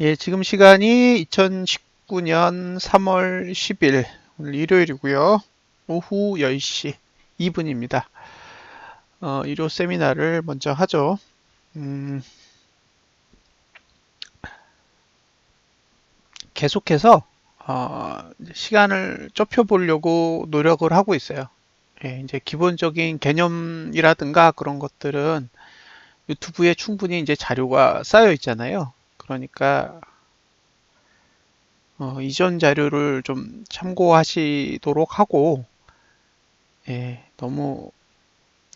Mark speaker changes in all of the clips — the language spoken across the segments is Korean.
Speaker 1: 예, 지금 시간이 2019년 3월 10일, 오늘 일요일이고요. 오후 10시 2분입니다. 일요 세미나를 먼저 하죠. 음, 계속해서 시간을 좁혀보려고 노력을 하고 있어요. 예, 이제 기본적인 개념이라든가 그런 것들은 유튜브에 충분히 이제 자료가 쌓여 있잖아요. 그러니까 이전 자료를 좀 참고하시도록 하고, 예, 너무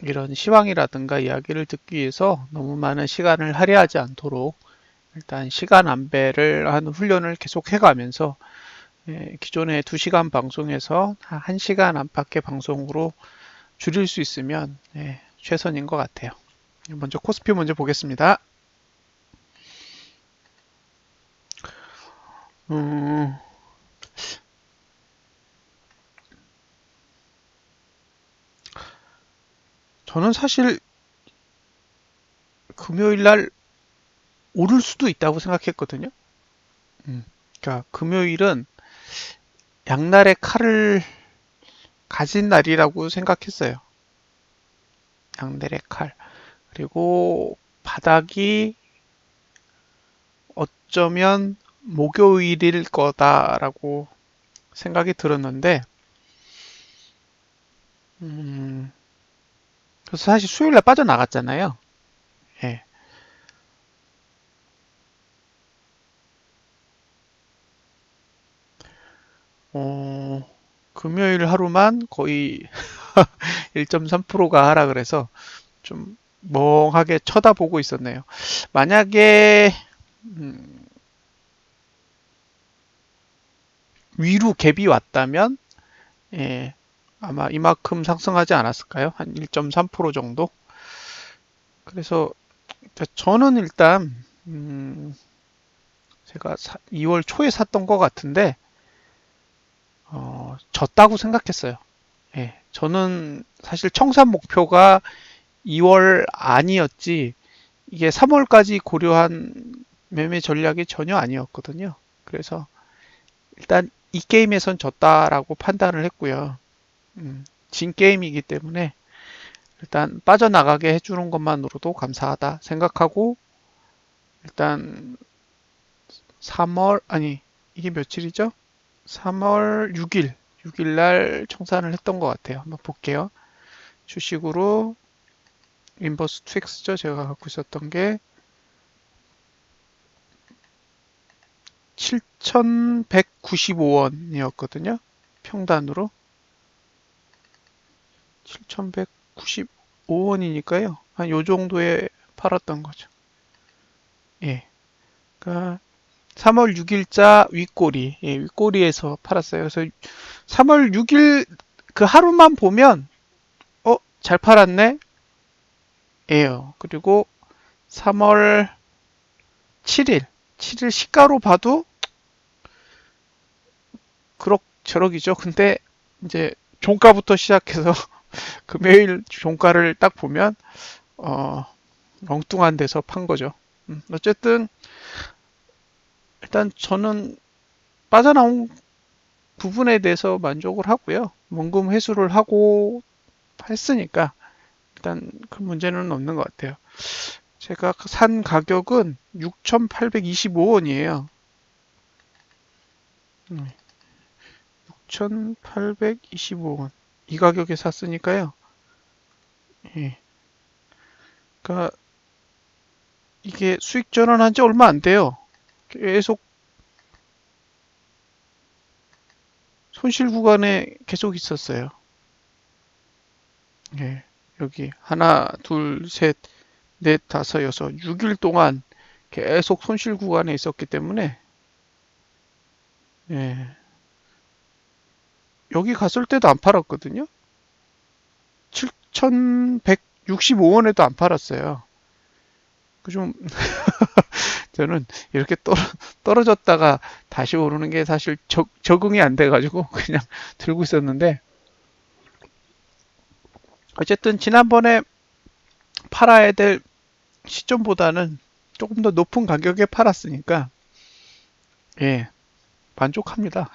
Speaker 1: 이런 시황이라든가 이야기를 듣기 위해서 너무 많은 시간을 할애하지 않도록 일단 시간 안배를 하는 훈련을 계속 해가면서, 예, 기존의 2시간 방송에서 1시간 안팎의 방송으로 줄일 수 있으면, 예, 최선인 것 같아요. 먼저 코스피 먼저 보겠습니다. 음, 저는 사실 금요일 날 오를 수도 있다고 생각했거든요. 음, 그러니까 금요일은 양날의 칼을 가진 날이라고 생각했어요. 양날의 칼. 그리고 바닥이 어쩌면 목요일일 거다라고 생각이 들었는데, 음, 그래서 사실 수요일날 빠져나갔잖아요. 예. 어, 금요일 하루만 거의 1.3%가 하라 그래서 좀 멍하게 쳐다보고 있었네요. 만약에 음, 위로 갭이 왔다면, 예, 아마 이만큼 상승하지 않았을까요? 한 1.3% 정도? 그래서 저는 일단 제가 2월 초에 샀던 것 같은데 졌다고 생각했어요. 예, 저는 사실 청산 목표가 2월 아니었지 이게 3월까지 고려한 매매 전략이 전혀 아니었거든요. 그래서 일단 이 게임에선 졌다라고 판단을 했고요. 진 게임이기 때문에 일단 빠져나가게 해주는 것만으로도 감사하다 생각하고 일단 3월 아니 이게 며칠이죠? 3월 6일 날 청산을 했던 것 같아요. 한번 볼게요. 주식으로 인버스 2X죠. 제가 갖고 있었던 게 7,195원이었거든요. 평단으로 7,195원이니까요. 한 요 정도에 팔았던 거죠. 예. 그러니까 3월 6일자 윗꼬리, 예, 윗꼬리에서 팔았어요. 그래서 3월 6일 그 하루만 보면 잘 팔았네? 예요. 그리고 3월 7일 시가로 봐도 그럭저럭이죠. 근데 이제 종가부터 시작해서 금요일 종가를 딱 보면 어, 엉뚱한 데서 판 거죠. 어쨌든 일단 저는 빠져나온 부분에 대해서 만족을 하고요. 원금 회수를 하고 했으니까 일단 큰 문제는 없는 것 같아요. 제가 산 가격은 6,825원이에요. 6,825원. 이 가격에 샀으니까요. 예. 그러니까 이게 수익 전환한 지 얼마 안 돼요. 계속 손실 구간에 계속 있었어요. 예. 여기 하나, 둘, 셋, 넷, 다섯, 여섯, 6일 동안 계속 손실 구간에 있었기 때문에 예. 여기 갔을 때도 안 팔았거든요. 7,165원에도 안 팔았어요. 좀 저는 이렇게 떨어졌다가 다시 오르는 게 사실 적응이 안 돼가지고 그냥 들고 있었는데 어쨌든 지난번에 팔아야 될 시점보다는 조금 더 높은 가격에 팔았으니까 예, 만족합니다.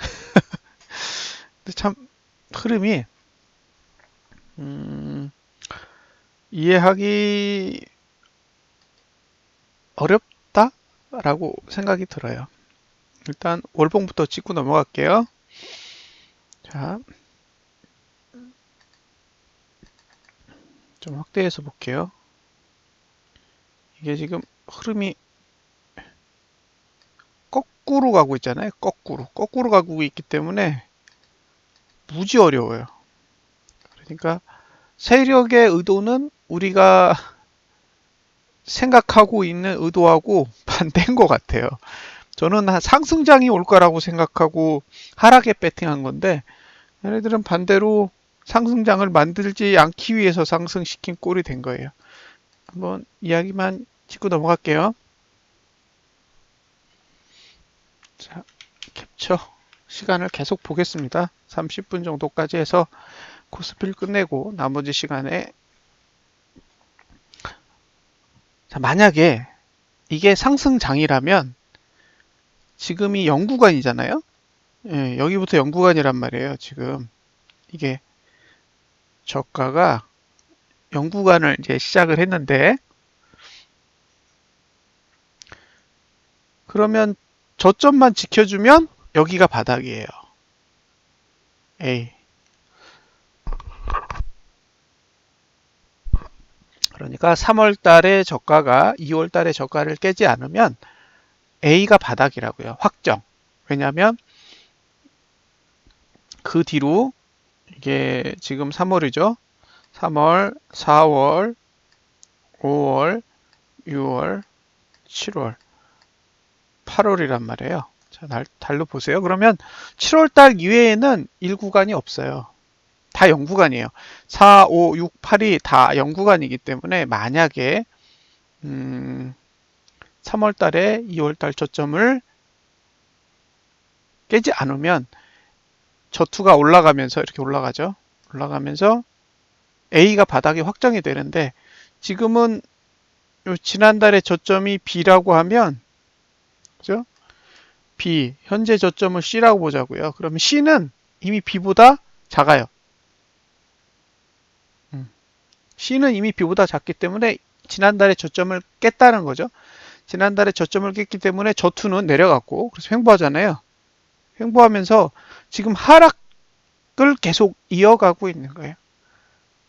Speaker 1: 근데 참 흐름이 음, 이해하기 어렵다라고 생각이 들어요. 일단 월봉부터 짚고 넘어갈게요. 자, 좀 확대해서 볼게요. 이게 지금 흐름이 거꾸로 가고 있잖아요. 거꾸로 가고 있기 때문에 무지 어려워요. 그러니까 세력의 의도는 우리가 생각하고 있는 의도하고 반대인 것 같아요. 저는 상승장이 올 거라고 생각하고 하락에 배팅한 건데, 얘네들은 반대로 상승장을 만들지 않기 위해서 상승시킨 꼴이 된 거예요. 한번 이야기만 짚고 넘어갈게요. 자, 캡처 시간을 계속 보겠습니다. 30분 정도까지 해서 코스피를 끝내고 나머지 시간에, 자, 만약에 이게 상승장이라면 지금이 0구간이잖아요. 예, 여기부터 0구간이란 말이에요. 지금 이게 저가가 0구간을 이제 시작을 했는데, 그러면 저점만 지켜주면 여기가 바닥이에요. A. 그러니까 3월 달에 저가가 2월 달에 저가를 깨지 않으면 A가 바닥이라고요. 확정. 왜냐하면 그 뒤로 이게 지금 3월이죠. 3월, 4월, 5월, 6월, 7월, 8월이란 말이에요. 자, 달로 보세요. 그러면 7월 달 이외에는 1구간이 없어요. 다 0구간이에요. 4, 5, 6, 8이 다 0구간이기 때문에 만약에 3월 달에 2월 달 저점을 깨지 않으면 저투가 올라가면서 이렇게 올라가죠. 올라가면서 A가 바닥이 확정이 되는데, 지금은 지난달에 저점이 B라고 하면, 그죠? B, 현재 저점을 C라고 보자고요. 그러면 C는 이미 B보다 작아요. C는 이미 B보다 작기 때문에 지난달에 저점을 깼다는 거죠. 지난달에 저점을 깼기 때문에 저투는 내려갔고, 그래서 횡보하잖아요. 횡보하면서 지금 하락을 계속 이어가고 있는 거예요.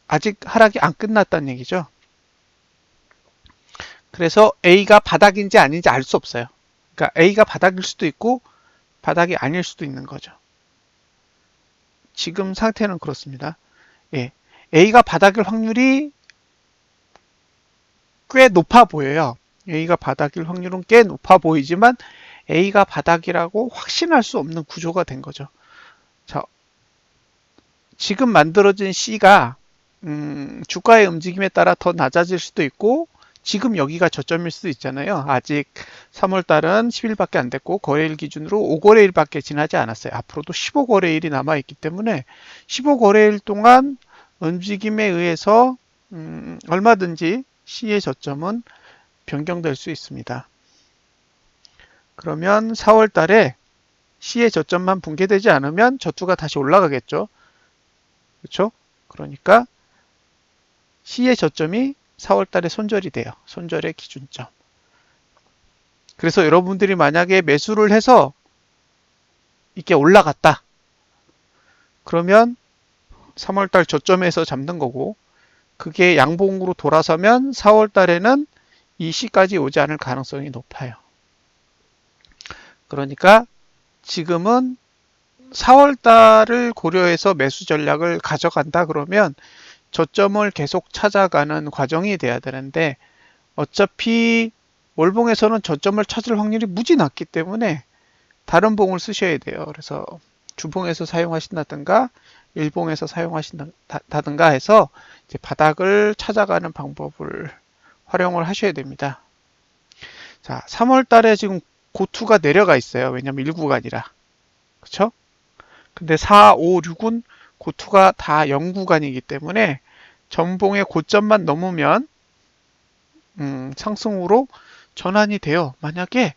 Speaker 1: 아직 하락이 안 끝났다는 얘기죠. 그래서 A가 바닥인지 아닌지 알 수 없어요. 그러니까 A가 바닥일 수도 있고 바닥이 아닐 수도 있는 거죠. 지금 상태는 그렇습니다. 예, A가 바닥일 확률이 꽤 높아 보여요. A가 바닥일 확률은 꽤 높아 보이지만 A가 바닥이라고 확신할 수 없는 구조가 된 거죠. 자, 지금 만들어진 C가 주가의 움직임에 따라 더 낮아질 수도 있고, 지금 여기가 저점일 수도 있잖아요. 아직 3월달은 10일밖에 안 됐고 거래일 기준으로 5거래일밖에 지나지 않았어요. 앞으로도 15거래일이 남아있기 때문에 15거래일 동안 움직임에 의해서 얼마든지 C의 저점은 변경될 수 있습니다. 그러면 4월달에 C의 저점만 붕괴되지 않으면 저투가 다시 올라가겠죠. 그렇죠? 그러니까 C의 저점이 4월달에 손절이 돼요. 손절의 기준점. 그래서 여러분들이 만약에 매수를 해서 이게 올라갔다. 그러면 3월달 저점에서 잡는 거고, 그게 양봉으로 돌아서면 4월달에는 이 C까지 오지 않을 가능성이 높아요. 그러니까 지금은 4월달을 고려해서 매수 전략을 가져간다 그러면 저점을 계속 찾아가는 과정이 돼야 되는데, 어차피 월봉에서는 저점을 찾을 확률이 무지 낮기 때문에 다른 봉을 쓰셔야 돼요. 그래서 주봉에서 사용하신다든가 일봉에서 사용하신다든가 해서 이제 바닥을 찾아가는 방법을 활용을 하셔야 됩니다. 자, 3월 달에 지금 고투가 내려가 있어요. 왜냐면 1구간이라. 그쵸? 근데 4, 5, 6은 고투가 다 0구간이기 때문에 전봉의 고점만 넘으면 상승으로 전환이 돼요. 만약에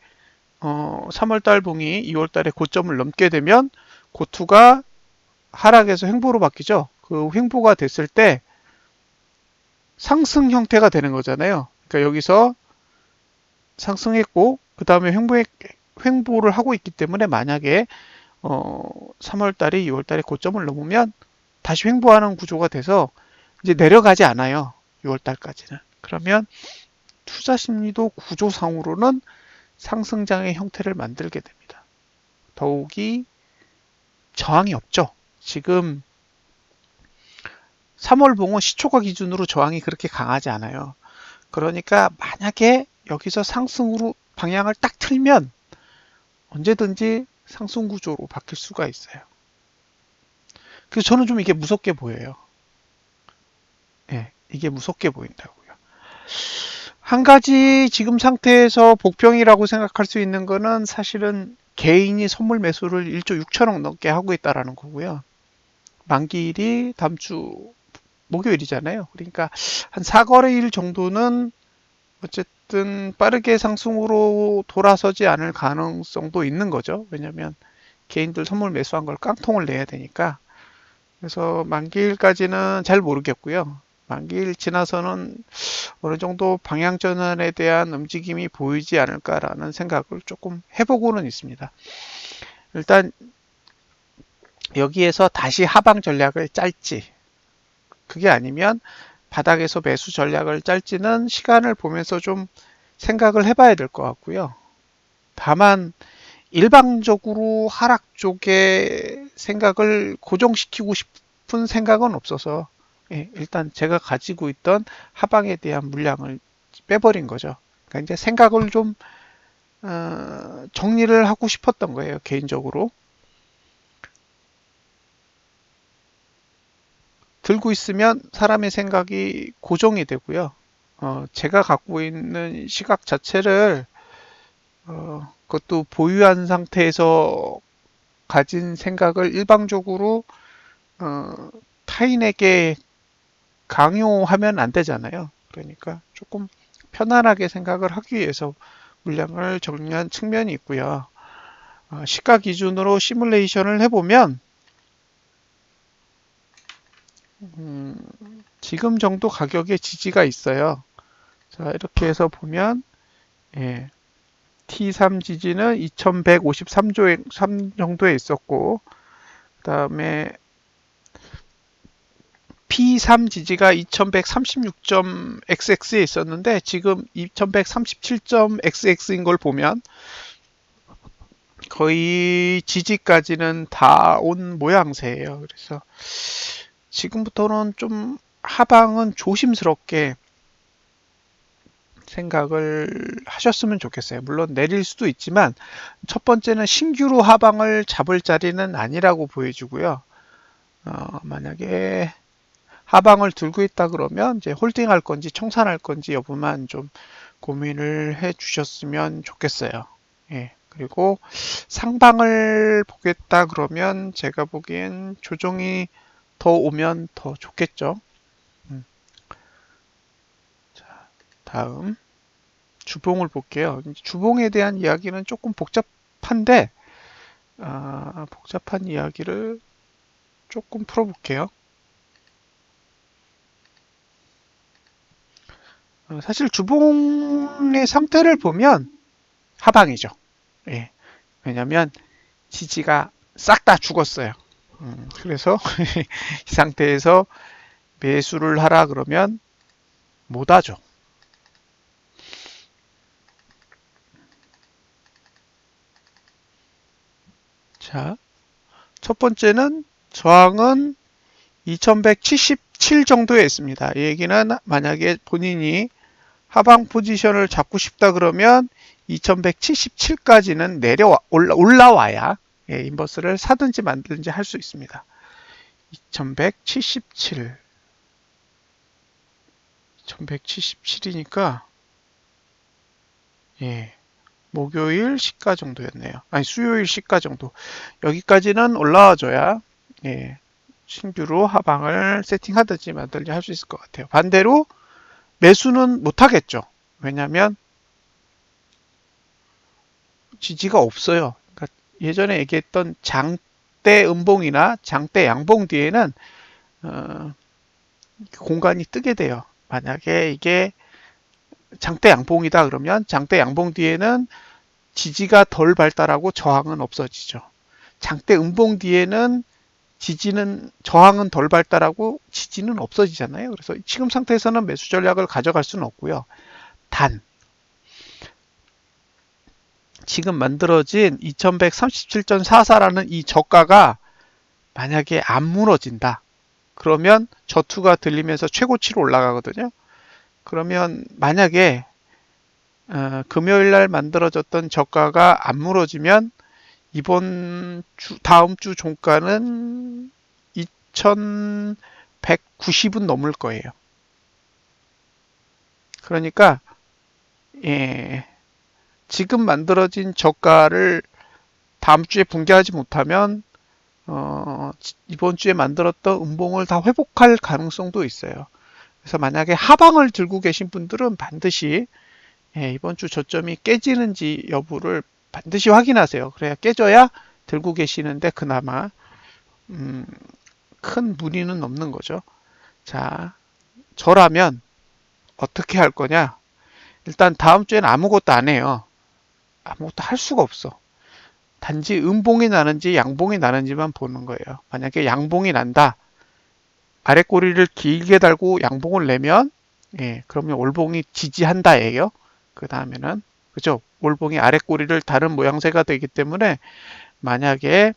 Speaker 1: 3월달 봉이 2월달에 고점을 넘게 되면 고투가 하락에서 횡보로 바뀌죠. 그 횡보가 됐을 때 상승 형태가 되는 거잖아요. 그러니까 여기서 상승했고 그 다음에 횡보를 하고 있기 때문에 만약에 3월달이 2월달에 고점을 넘으면 다시 횡보하는 구조가 돼서 이제 내려가지 않아요. 6월달까지는. 그러면 투자 심리도 구조상으로는 상승장의 형태를 만들게 됩니다. 더욱이 저항이 없죠. 지금 3월 봉은 시초가 기준으로 저항이 그렇게 강하지 않아요. 그러니까 만약에 여기서 상승으로 방향을 딱 틀면 언제든지 상승 구조로 바뀔 수가 있어요. 그래서 저는 좀 이게 무섭게 보여요. 네, 이게 무섭게 보인다고요. 한 가지 지금 상태에서 복병이라고 생각할 수 있는 거는 사실은 개인이 선물 매수를 1조 6천억 넘게 하고 있다는 거고요. 만기일이 다음 주 목요일이잖아요. 그러니까 한 4거래일 정도는 어쨌든 빠르게 상승으로 돌아서지 않을 가능성도 있는 거죠. 왜냐하면 개인들 선물 매수한 걸 깡통을 내야 되니까. 그래서 만기일까지는 잘 모르겠고요. 만기일 지나서는 어느 정도 방향 전환에 대한 움직임이 보이지 않을까라는 생각을 조금 해보고는 있습니다. 일단 여기에서 다시 하방 전략을 짤지, 그게 아니면 바닥에서 매수 전략을 짤지는 시간을 보면서 좀 생각을 해봐야 될 것 같고요. 다만 일방적으로 하락 쪽에 생각을 고정시키고 싶은 생각은 없어서 일단 제가 가지고 있던 하방에 대한 물량을 빼버린 거죠. 그러니까 이제 생각을 좀 정리를 하고 싶었던 거예요, 개인적으로. 들고 있으면 사람의 생각이 고정이 되고요. 제가 갖고 있는 시각 자체를 그것도 보유한 상태에서 가진 생각을 일방적으로 타인에게 강요하면 안 되잖아요. 그러니까 조금 편안하게 생각을 하기 위해서 물량을 정리한 측면이 있고요. 시가 기준으로 시뮬레이션을 해보면 지금 정도 가격의 지지가 있어요. 자, 이렇게 해서 보면 T3 지지는 2153 정도에 있었고, 그 다음에 P3 지지가 2136.xx에 있었는데 지금 2137.xx인 걸 보면 거의 지지까지는 다 온 모양새예요. 그래서 지금부터는 좀 하방은 조심스럽게 생각을 하셨으면 좋겠어요. 물론 내릴 수도 있지만 첫 번째는 신규로 하방을 잡을 자리는 아니라고 보여주고요. 만약에 하방을 들고 있다 그러면 이제 홀딩할 건지 청산할 건지 여부만 좀 고민을 해 주셨으면 좋겠어요. 그리고 상방을 보겠다 그러면 제가 보기엔 조정이 더 오면 더 좋겠죠. 자, 다음 주봉을 볼게요. 주봉에 대한 이야기는 조금 복잡한데 복잡한 이야기를 조금 풀어볼게요. 사실 주봉의 상태를 보면 하방이죠. 왜냐면 지지가 싹 다 죽었어요. 그래서 이 상태에서 매수를 하라 그러면 못 하죠. 자, 첫 번째는 저항은 2177 정도에 있습니다. 이 얘기는 만약에 본인이 하방 포지션을 잡고 싶다 그러면 2177까지는 올라와야 인버스를 사든지 만든지 할 수 있습니다. 2177 2177이니까 목요일 시가 정도였네요. 아니 수요일 시가 정도. 여기까지는 올라와줘야 신규로 하방을 세팅하든지 만들지 할 수 있을 것 같아요. 반대로 매수는 못하겠죠. 왜냐하면 지지가 없어요. 그러니까 예전에 얘기했던 장대 음봉이나 장대 양봉 뒤에는 공간이 뜨게 돼요. 만약에 이게 장대 양봉이다 그러면 장대 양봉 뒤에는 지지가 덜 발달하고 저항은 없어지죠. 장대 음봉 뒤에는 저항은 덜 발달하고 지지는 없어지잖아요. 그래서 지금 상태에서는 매수 전략을 가져갈 수는 없고요. 단 지금 만들어진 2137.44라는 이 저가가 만약에 안 무너진다. 그러면 저투가 들리면서 최고치로 올라가거든요. 그러면 만약에 금요일 날 만들어졌던 저가가 안 무너지면 다음 주 종가는 2190은 넘을 거예요. 그러니까 지금 만들어진 저가를 다음 주에 붕괴하지 못하면 이번 주에 만들었던 음봉을 다 회복할 가능성도 있어요. 그래서 만약에 하방을 들고 계신 분들은 반드시 이번 주 저점이 깨지는지 여부를 반드시 확인하세요. 그래야 깨져야 들고 계시는데 그나마 큰 무리는 없는 거죠. 자, 저라면 어떻게 할 거냐? 일단 다음 주에는 아무것도 안 해요. 아무것도 할 수가 없어. 단지 음봉이 나는지 양봉이 나는지만 보는 거예요. 만약에 양봉이 난다. 아랫꼬리를 길게 달고 양봉을 내면 그러면 올봉이 지지한다예요. 그 다음에는 그죠? 올봉이 아랫꼬리를 다른 모양새가 되기 때문에 만약에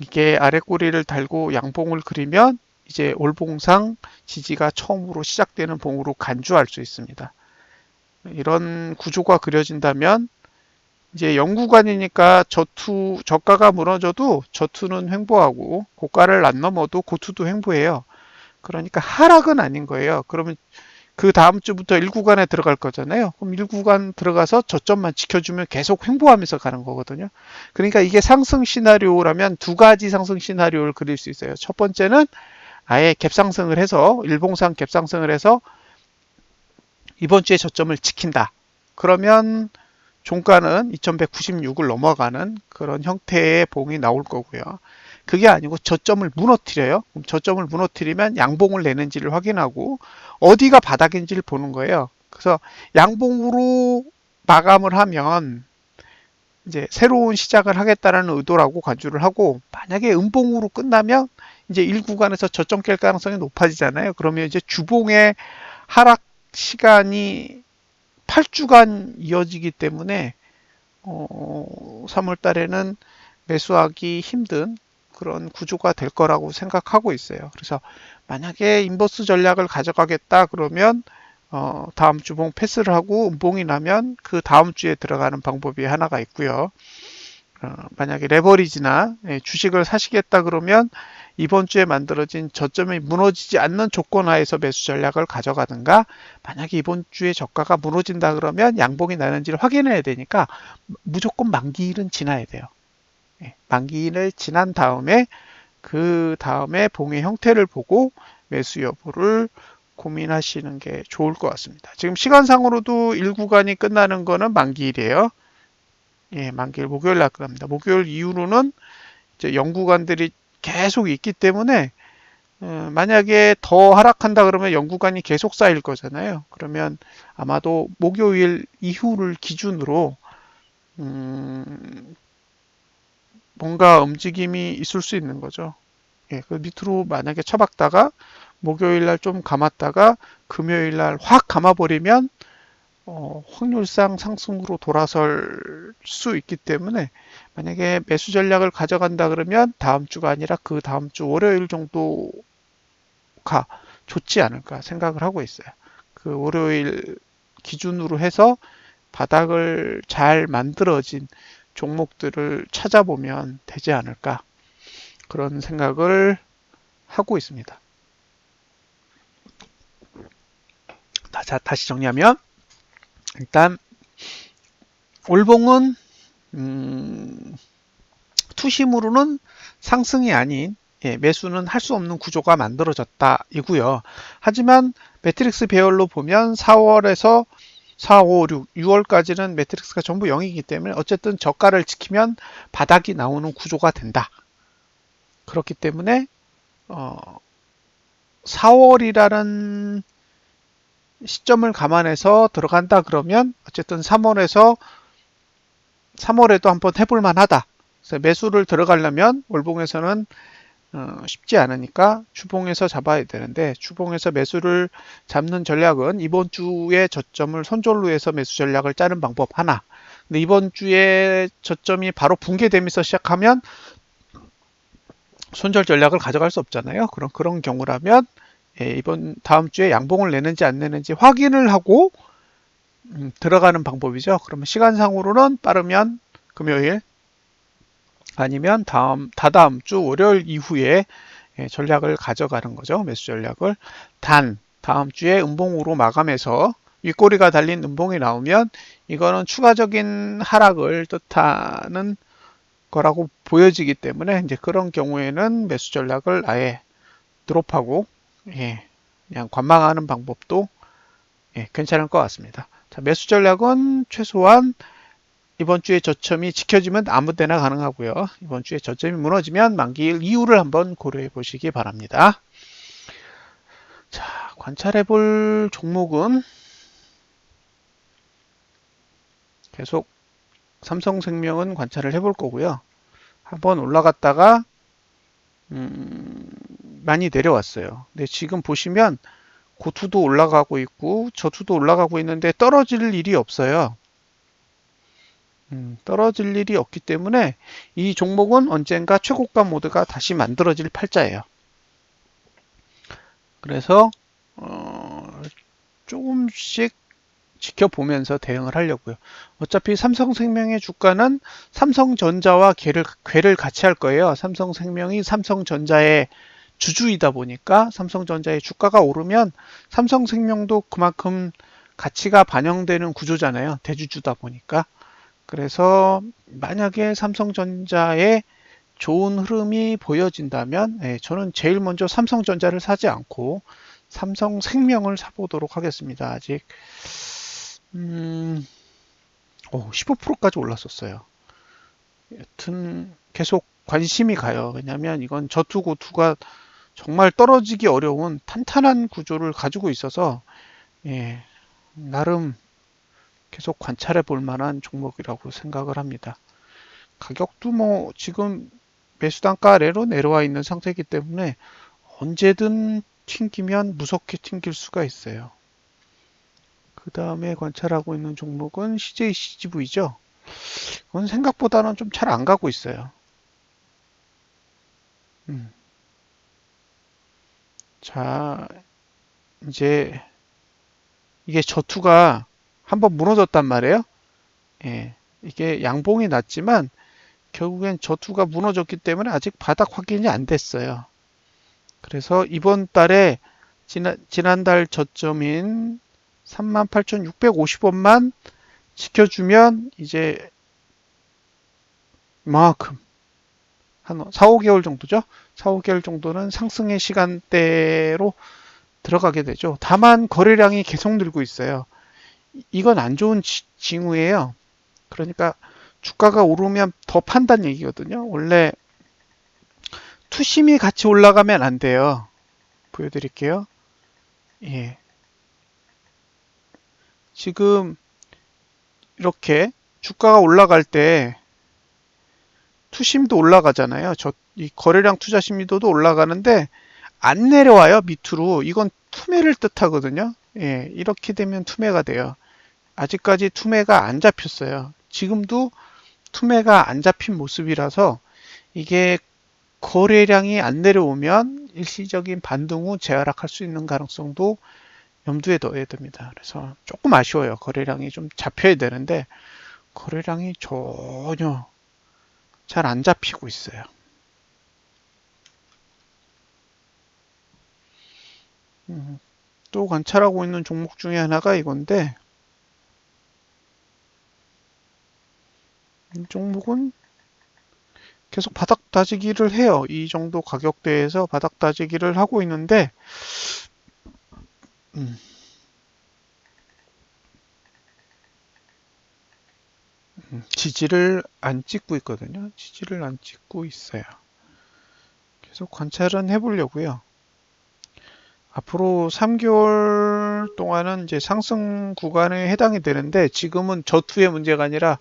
Speaker 1: 이게 아랫꼬리를 달고 양봉을 그리면 이제 올봉상 지지가 처음으로 시작되는 봉으로 간주할 수 있습니다. 이런 구조가 그려진다면 이제 영구간이니까 저가가 무너져도 저투는 횡보하고 고가를 안 넘어도 고투도 횡보해요. 그러니까 하락은 아닌 거예요. 그러면 그 다음 주부터 1구간에 들어갈 거잖아요. 그럼 1구간 들어가서 저점만 지켜주면 계속 횡보하면서 가는 거거든요. 그러니까 이게 상승 시나리오라면 두 가지 상승 시나리오를 그릴 수 있어요. 첫 번째는 아예 갭상승을 해서 일봉상 갭상승을 해서 이번 주에 저점을 지킨다. 그러면 종가는 2196을 넘어가는 그런 형태의 봉이 나올 거고요. 그게 아니고 저점을 무너뜨려요. 그럼 저점을 무너뜨리면 양봉을 내는지를 확인하고 어디가 바닥인지를 보는 거예요. 그래서 양봉으로 마감을 하면 이제 새로운 시작을 하겠다는 의도라고 간주를 하고 만약에 음봉으로 끝나면 이제 1구간에서 저점 깰 가능성이 높아지잖아요. 그러면 이제 주봉의 하락 시간이 8주간 이어지기 때문에 3월 달에는 매수하기 힘든 그런 구조가 될 거라고 생각하고 있어요. 그래서 만약에 인버스 전략을 가져가겠다 그러면 다음 주봉 패스를 하고 음봉이 나면 그 다음 주에 들어가는 방법이 하나가 있고요. 만약에 레버리지나 주식을 사시겠다 그러면 이번 주에 만들어진 저점이 무너지지 않는 조건 하에서 매수 전략을 가져가든가 만약에 이번 주에 저가가 무너진다 그러면 양봉이 나는지를 확인해야 되니까 무조건 만기일은 지나야 돼요. 만기일을 지난 다음에 그 다음에 봉의 형태를 보고 매수 여부를 고민하시는 게 좋을 것 같습니다. 지금 시간상으로도 1구간이 끝나는 거는 만기일이에요. 만기일 목요일 날 끝납니다. 목요일 이후로는 이제 0구간들이 계속 있기 때문에 만약에 더 하락한다 그러면 0구간이 계속 쌓일 거잖아요. 그러면 아마도 목요일 이후를 기준으로 뭔가 움직임이 있을 수 있는 거죠. 그 밑으로 만약에 쳐박다가 목요일 날 좀 감았다가 금요일 날 확 감아버리면 확률상 상승으로 돌아설 수 있기 때문에 만약에 매수 전략을 가져간다 그러면 다음 주가 아니라 그 다음 주 월요일 정도가 좋지 않을까 생각을 하고 있어요. 그 월요일 기준으로 해서 바닥을 잘 만들어진 종목들을 찾아보면 되지 않을까 그런 생각을 하고 있습니다. 다시 정리하면 일단 올봉은 투심으로는 상승이 아닌 매수는 할 수 없는 구조가 만들어졌다 이고요. 하지만 매트릭스 배열로 보면 4월에서 4, 5, 6, 6월까지는 매트릭스가 전부 0이기 때문에 어쨌든 저가를 지키면 바닥이 나오는 구조가 된다. 그렇기 때문에 4월이라는 시점을 감안해서 들어간다 그러면 어쨌든 3월에도 한번 해볼 만하다. 그래서 매수를 들어가려면 월봉에서는 쉽지 않으니까 추봉에서 잡아야 되는데, 추봉에서 매수를 잡는 전략은 이번 주에 저점을 손절로 해서 매수 전략을 짜는 방법 하나. 근데 이번 주에 저점이 바로 붕괴되면서 시작하면 손절 전략을 가져갈 수 없잖아요. 그런 경우라면 다음 주에 양봉을 내는지 안 내는지 확인을 하고 들어가는 방법이죠. 그러면 시간상으로는 빠르면 금요일 아니면 다다음 주 월요일 이후에 전략을 가져가는 거죠. 매수 전략을. 다음 주에 음봉으로 마감해서 윗꼬리가 달린 음봉이 나오면 이거는 추가적인 하락을 뜻하는 거라고 보여지기 때문에 이제 그런 경우에는 매수 전략을 아예 드롭하고 그냥 관망하는 방법도 괜찮을 것 같습니다. 자, 매수 전략은 최소한 이번 주에 저점이 지켜지면 아무 때나 가능하고요. 이번 주에 저점이 무너지면 만기일 이후를 한번 고려해 보시기 바랍니다. 자, 관찰해 볼 종목은 계속 삼성생명은 관찰을 해볼 거고요. 한번 올라갔다가 많이 내려왔어요. 근데 지금 보시면 고투도 올라가고 있고 저투도 올라가고 있는데 떨어질 일이 없어요. 떨어질 일이 없기 때문에 이 종목은 언젠가 최고가 모드가 다시 만들어질 팔자예요. 그래서 조금씩 지켜보면서 대응을 하려고요. 어차피 삼성생명의 주가는 삼성전자와 궤를 같이 할 거예요. 삼성생명이 삼성전자의 주주이다 보니까 삼성전자의 주가가 오르면 삼성생명도 그만큼 가치가 반영되는 구조잖아요. 대주주다 보니까. 그래서 만약에 삼성전자의 좋은 흐름이 보여진다면 저는 제일 먼저 삼성전자를 사지 않고 삼성생명을 사보도록 하겠습니다. 아직 15%까지 올랐었어요. 여튼 계속 관심이 가요. 왜냐하면 이건 저투고투가 정말 떨어지기 어려운 탄탄한 구조를 가지고 있어서 나름 계속 관찰해 볼 만한 종목이라고 생각을 합니다. 가격도 뭐 지금 매수단가 아래로 내려와 있는 상태이기 때문에 언제든 튕기면 무섭게 튕길 수가 있어요. 그 다음에 관찰하고 있는 종목은 CJCGV죠. 그건 생각보다는 좀 잘 안 가고 있어요. 자, 이제 이게 저투가 한번 무너졌단 말이에요. 이게 양봉이 났지만 결국엔 저투가 무너졌기 때문에 아직 바닥 확인이 안 됐어요. 그래서 이번 달에 지난달 저점인 38,650원만 지켜주면 이제 이만큼 한 4, 5개월 정도죠. 4, 5개월 정도는 상승의 시간대로 들어가게 되죠. 다만 거래량이 계속 늘고 있어요. 이건 안 좋은 징후예요. 그러니까 주가가 오르면 더 판단 얘기거든요. 원래 투심이 같이 올라가면 안 돼요. 보여드릴게요. 지금 이렇게 주가가 올라갈 때 투심도 올라가잖아요. 이 거래량 투자 심리도도 올라가는데 안 내려와요. 밑으로. 이건 투매를 뜻하거든요. 이렇게 되면 투매가 돼요. 아직까지 투매가 안 잡혔어요. 지금도 투매가 안 잡힌 모습이라서 이게 거래량이 안 내려오면 일시적인 반등 후 재하락할 수 있는 가능성도 염두에 넣어야 됩니다. 그래서 조금 아쉬워요. 거래량이 좀 잡혀야 되는데 거래량이 전혀 잘 안 잡히고 있어요. 또 관찰하고 있는 종목 중에 하나가 이건데 이 종목은 계속 바닥 다지기를 해요. 이 정도 가격대에서 바닥 다지기를 하고 있는데 지지를 안 찍고 있거든요. 지지를 안 찍고 있어요. 계속 관찰은 해보려고요. 앞으로 3개월 동안은 이제 상승 구간에 해당이 되는데 지금은 저투의 문제가 아니라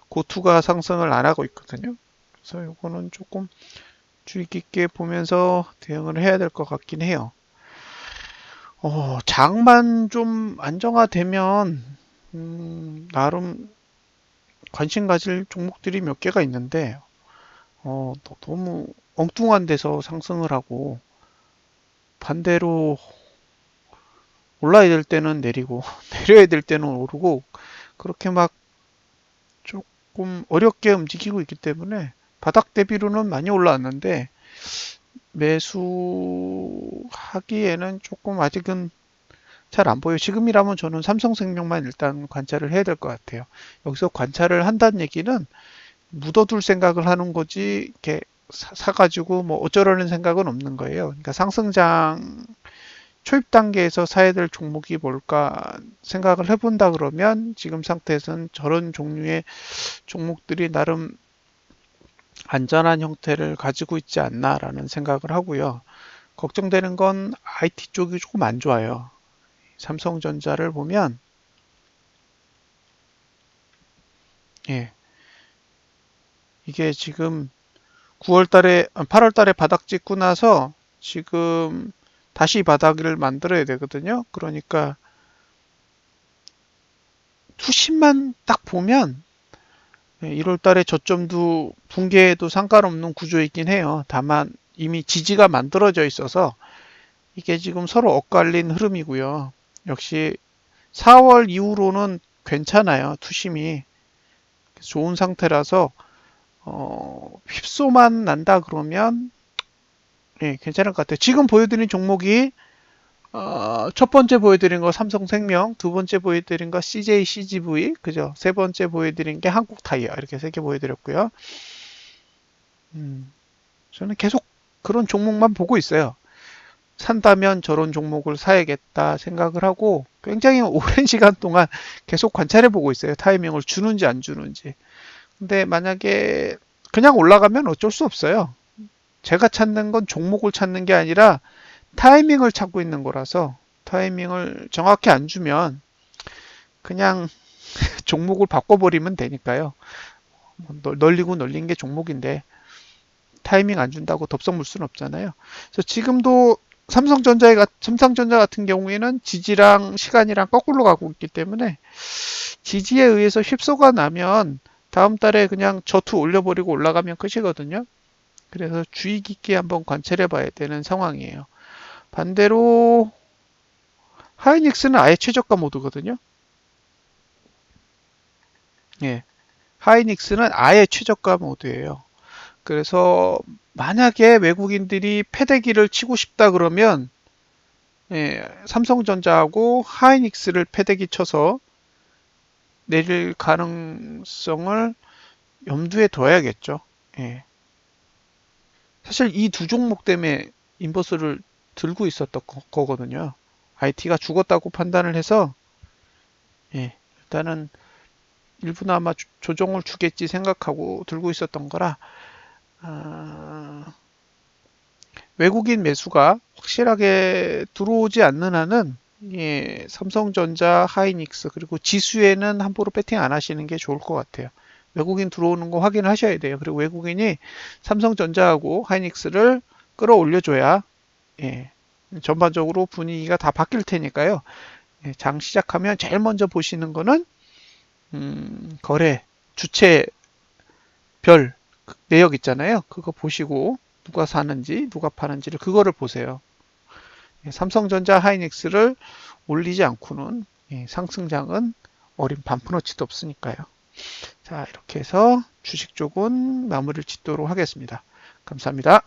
Speaker 1: 고투가 상승을 안 하고 있거든요. 그래서 이거는 조금 주의 깊게 보면서 대응을 해야 될 것 같긴 해요. 장만 좀 안정화되면 나름 관심 가질 종목들이 몇 개가 있는데 너무 엉뚱한 데서 상승을 하고 반대로 올라야 될 때는 내리고 내려야 될 때는 오르고 그렇게 막 조금 어렵게 움직이고 있기 때문에 바닥 대비로는 많이 올라왔는데 매수하기에는 조금 아직은 잘 안 보여요. 지금이라면 저는 삼성생명만 일단 관찰을 해야 될 것 같아요. 여기서 관찰을 한다는 얘기는 묻어둘 생각을 하는 거지 이렇게 사가지고 뭐 어쩌려는 생각은 없는 거예요. 그러니까 상승장 초입 단계에서 사야 될 종목이 뭘까 생각을 해본다 그러면 지금 상태에서는 저런 종류의 종목들이 나름 안전한 형태를 가지고 있지 않나라는 생각을 하고요. 걱정되는 건 IT 쪽이 조금 안 좋아요. 삼성전자를 보면 이게 지금 9월 달에 8월 달에 바닥 찍고 나서 지금 다시 바닥을 만들어야 되거든요. 그러니까 투심만 딱 보면 1월 달에 저점도 붕괴해도 상관없는 구조이긴 해요. 다만 이미 지지가 만들어져 있어서 이게 지금 서로 엇갈린 흐름이고요. 역시 4월 이후로는 괜찮아요. 투심이 좋은 상태라서 휩소만 난다 그러면 괜찮을 것 같아요. 지금 보여드린 종목이 첫 번째 보여드린 거 삼성생명, 두 번째 보여드린 거 CJ, CGV, 그죠? 세 번째 보여드린 게 한국타이어 이렇게 세 개 보여드렸고요. 저는 계속 그런 종목만 보고 있어요. 산다면 저런 종목을 사야겠다 생각을 하고 굉장히 오랜 시간 동안 계속 관찰해 보고 있어요. 타이밍을 주는지 안 주는지. 근데 만약에 그냥 올라가면 어쩔 수 없어요. 제가 찾는 건 종목을 찾는 게 아니라 타이밍을 찾고 있는 거라서 타이밍을 정확히 안 주면 그냥 종목을 바꿔버리면 되니까요. 널리고 널린 게 종목인데 타이밍 안 준다고 덥석 물 수는 없잖아요. 그래서 지금도 삼성전자 같은 경우에는 지지랑 시간이랑 거꾸로 가고 있기 때문에 지지에 의해서 휩소가 나면 다음 달에 그냥 저투 올려버리고 올라가면 끝이거든요. 그래서 주의 깊게 한번 관찰해 봐야 되는 상황이에요. 반대로 하이닉스는 아예 최저가 모드거든요. 하이닉스는 아예 최저가 모드예요. 그래서 만약에 외국인들이 패대기를 치고 싶다 그러면 삼성전자하고 하이닉스를 패대기 쳐서 내릴 가능성을 염두에 둬야겠죠. 사실 이 두 종목 때문에 인버스를 들고 있었던 거거든요. IT가 죽었다고 판단을 해서 일단은 일부나마 조정을 주겠지 생각하고 들고 있었던 거라 외국인 매수가 확실하게 들어오지 않는 한은 삼성전자, 하이닉스 그리고 지수에는 함부로 배팅 안 하시는 게 좋을 것 같아요. 외국인 들어오는 거 확인하셔야 돼요. 그리고 외국인이 삼성전자하고 하이닉스를 끌어올려줘야 전반적으로 분위기가 다 바뀔 테니까요. 장 시작하면 제일 먼저 보시는 거는 거래 주체별 내역 있잖아요. 그거 보시고 누가 사는지 누가 파는지를 그거를 보세요. 삼성전자 하이닉스를 올리지 않고는 상승장은 어린 반푼어치도 없으니까요. 자, 이렇게 해서 주식 쪽은 마무리를 짓도록 하겠습니다. 감사합니다.